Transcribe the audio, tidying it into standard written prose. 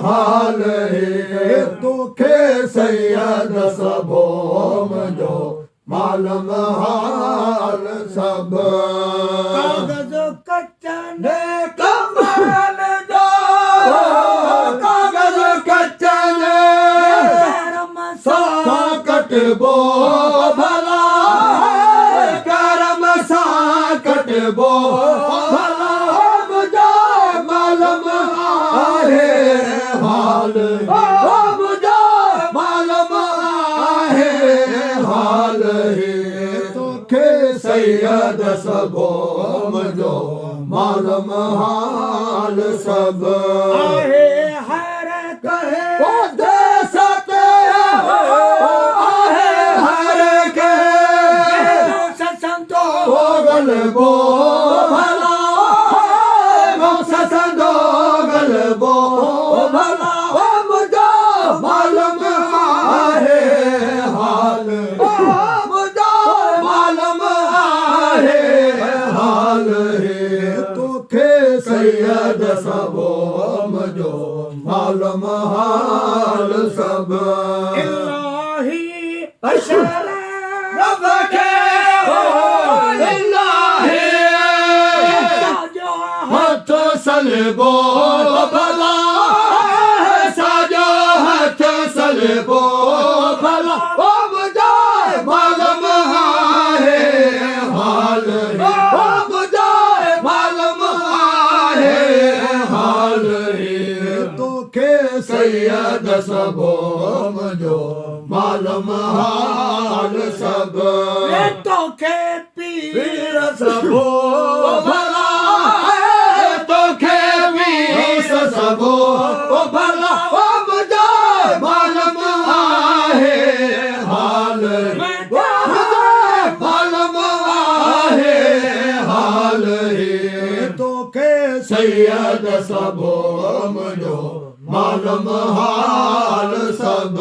हाल हे तोखे सैयद सबोम जो मालूम हाल सब कागज़ कचन कमाल जो कागज़ कचन करम सा कटबो भला करम सा कटबो भला मुझे मालूम आहे हाल मुझे मालूम आहे हाल हे तोखे सैयद सबोम जो मालूम हाल सब आहे हर कहे ओ दे सके आहे हर के ससंतो गलबो भला ससंदो गलबो भला मुझे मालूम आहे हाल मुझे मालूम आहे हाल हे तोखे सैयद सबोम जो मालूम हाल सब इलाही अशर रब के इलाही जो हथ सलबो भला साजो हथ सलबो भला ओ मुझे मालूम आहे हाल ओ मुझे मालूम आहे हाल हे तोखे सैयद सबोम जो मालूम हाल सब तोखे पीर सबो भला तोखे वीस सबो भला मुझे मालूम आहे हाल मालूम आहे हाल हे तोखे सैयद सबोम जो मालूम हाल सब